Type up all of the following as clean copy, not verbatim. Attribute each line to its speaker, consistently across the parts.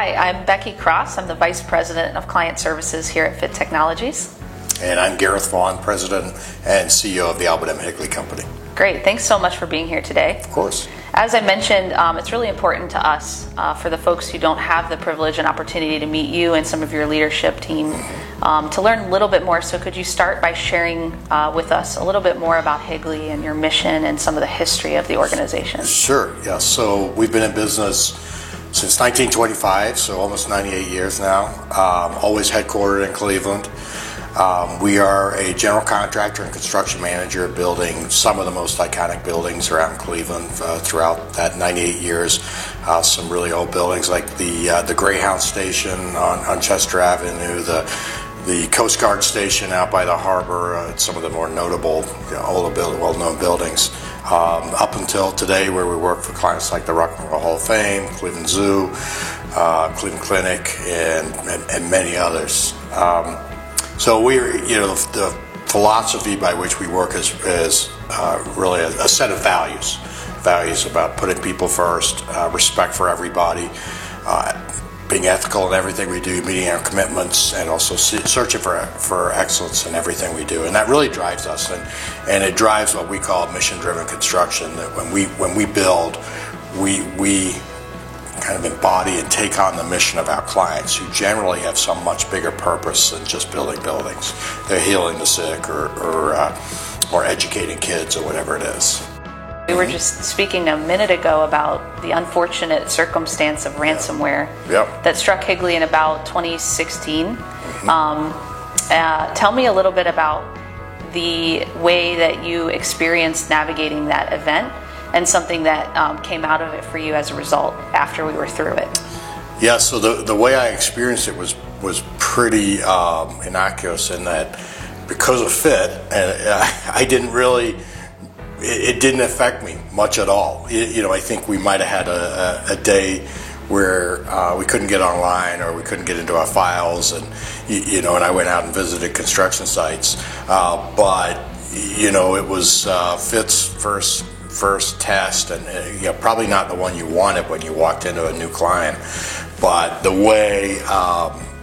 Speaker 1: Hi, I'm Becky Cross. I'm the Vice President of Client Services here at Fit Technologies.
Speaker 2: And I'm Gareth Vaughn, President and CEO of the Albert M. Higley Company.
Speaker 1: Great. Thanks so much for being here today.
Speaker 2: Of course.
Speaker 1: As I mentioned, it's really important to us, for the folks who don't have the privilege and opportunity to meet you and some of your leadership team, to learn a little bit more. So could you start by sharing with us a little bit more about Higley and your mission and some of the history of the organization?
Speaker 2: Sure. Yeah. So we've been in business since 1925, so almost 98 years now, always headquartered in Cleveland. We are a general contractor and construction manager building some of the most iconic buildings around Cleveland throughout that 98 years. Some really old buildings like the Greyhound Station on Chester Avenue, the Coast Guard Station out by the harbor, some of the more notable, older well-known buildings. Up until today, where we work for clients like the Rock and Roll Hall of Fame, Cleveland Zoo, Cleveland Clinic, and many others. So we're, the philosophy by which we work is really a set of values. Values about putting people first, respect for everybody, being ethical in everything we do, meeting our commitments, and also searching for excellence in everything we do. And that really drives us, and it drives what we call mission-driven construction. That when we build, we kind of embody and take on the mission of our clients, who generally have some much bigger purpose than just building buildings. They're healing the sick or educating kids or whatever it is.
Speaker 1: We were just speaking a minute ago about the unfortunate circumstance of ransomware that struck Higley in about 2016. Tell me a little bit about the way that you experienced navigating that event and something that came out of it for you as a result after we were through it.
Speaker 2: Yeah, so the way I experienced it was pretty innocuous in that because of Fit, and it didn't affect me much at all. I think we might have had a day where we couldn't get online or we couldn't get into our files, and and I went out and visited construction sites. But it was Fit's first test, and probably not the one you wanted when you walked into a new client. But the way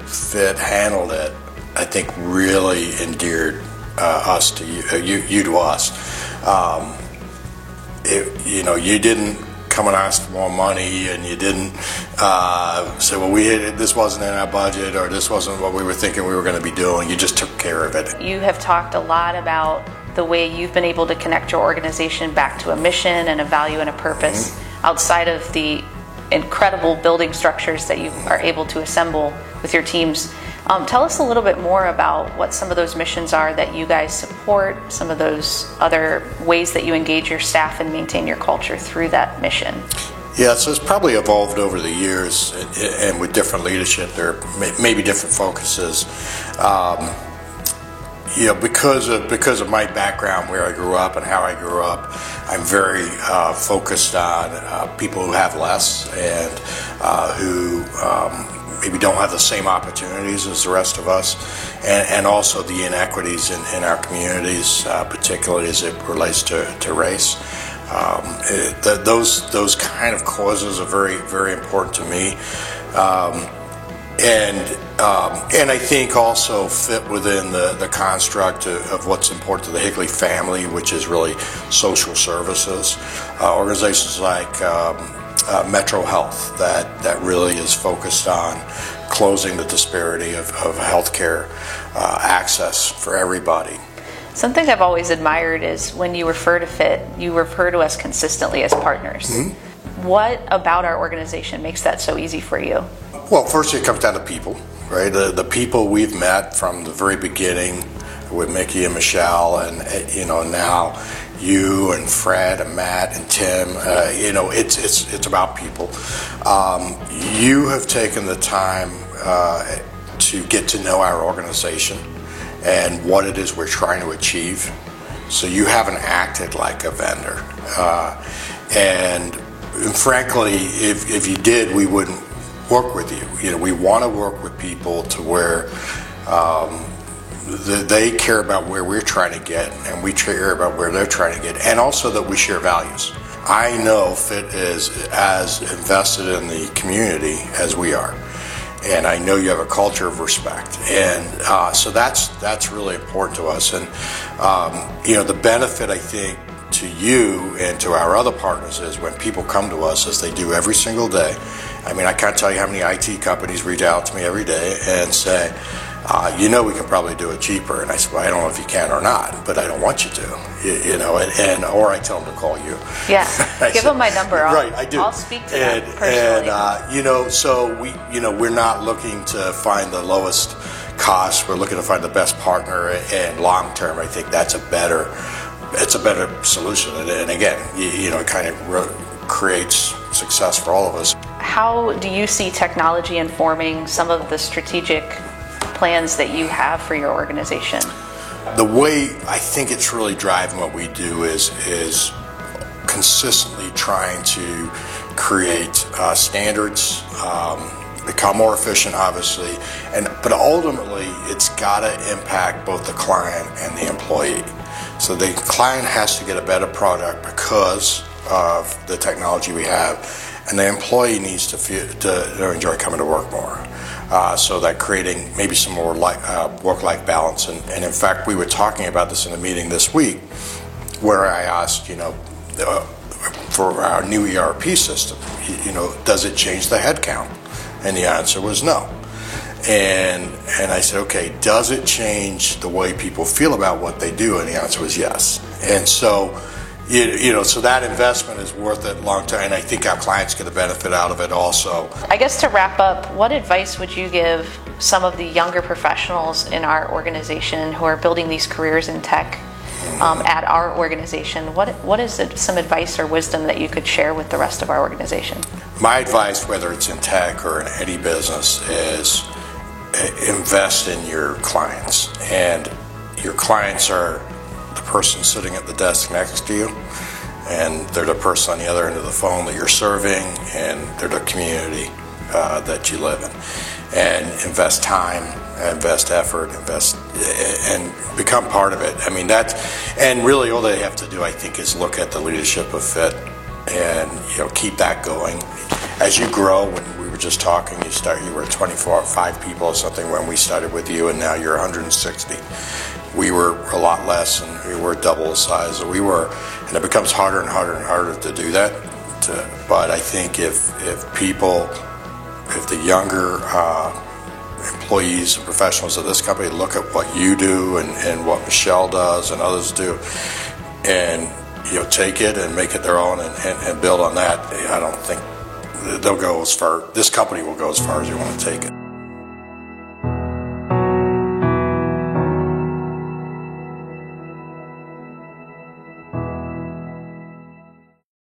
Speaker 2: Fit handled it, I think, really endeared us to you to us. You didn't come and ask for more money, and you didn't say, well, this wasn't in our budget, or this wasn't what we were thinking we were going to be doing. You just took care of it.
Speaker 1: You have talked a lot about the way you've been able to connect your organization back to a mission and a value and a purpose outside of the incredible building structures that you are able to assemble with your teams. Tell us a little bit more about what some of those missions are that you guys support, some of those other ways that you engage your staff and maintain your culture through that mission.
Speaker 2: Yeah, so it's probably evolved over the years, and with different leadership, there may be different focuses. Because of my background, where I grew up and how I grew up, I'm very focused on people who have less and who maybe don't have the same opportunities as the rest of us, and also the inequities in our communities, particularly as it relates to race. Those kind of causes are very, very important to me. And I think also fit within the construct of what's important to the Higley family, which is really social services. Organizations like Metro Health that really is focused on closing the disparity of healthcare access for everybody.
Speaker 1: Something I've always admired is when you refer to Fit, you refer to us consistently as partners. What about our organization makes that so easy for you?
Speaker 2: Well, first it comes down to people, right? The people we've met from the very beginning with Mickey and Michelle, and now you and Fred and Matt and Tim. It's about people. You have taken the time to get to know our organization and what it is we're trying to achieve. So you haven't acted like a vendor, and frankly, if you did, we wouldn't work with you. We want to work with people to where they care about where we're trying to get, and we care about where they're trying to get, and also that we share values. I know Fit is as invested in the community as we are. and I know you have a culture of respect, and so that's really important to us. And the benefit, I think, to you and to our other partners is when people come to us, as they do every single day. I mean, I can't tell you how many IT companies reach out to me every day and say, we can probably do it cheaper. And I said, well, I don't know if you can or not, but I don't want you to, or I tell them to call you.
Speaker 1: Yeah, give them my number.
Speaker 2: Right, I do.
Speaker 1: I'll speak to them personally.
Speaker 2: And so we're not looking to find the lowest cost. We're looking to find the best partner, and long term, I think that's a better solution. And again, it kind of creates success for all of us.
Speaker 1: How do you see technology informing some of the strategic plans that you have for your organization?
Speaker 2: The way I think it's really driving what we do is consistently trying to create standards, become more efficient, obviously, but ultimately it's got to impact both the client and the employee. So the client has to get a better product because of the technology we have, and the employee needs to enjoy coming to work more. So that creating maybe some more work-life balance. And in fact, we were talking about this in a meeting this week where I asked, for our new ERP system, does it change the headcount? And the answer was no. And I said, okay, does it change the way people feel about what they do? And the answer was yes. And so, so that investment is worth it long term, and I think our clients get a benefit out of it also.
Speaker 1: I guess to wrap up, what advice would you give some of the younger professionals in our organization who are building these careers in tech at our organization? What is some advice or wisdom that you could share with the rest of our organization? My advice, whether it's in tech or in any business, is invest in your clients. And your clients are the person sitting at the desk next to you, and they're the person on the other end of the phone that you're serving, and they're the community that you live in. And invest time, invest effort, and become part of it. I mean, and really all they have to do, I think, is look at the leadership of FIT and keep that going. As you grow, when we were just talking, you were 5 people or something when we started with you, and now you're 160. We were a lot less, and we were double the size. And it becomes harder and harder and harder to do that. But I think if the younger employees and professionals of this company look at what you do and what Michelle does and others do, and take it and make it their own and build on that, I don't think they'll go as far. This company will go as far as you want to take it.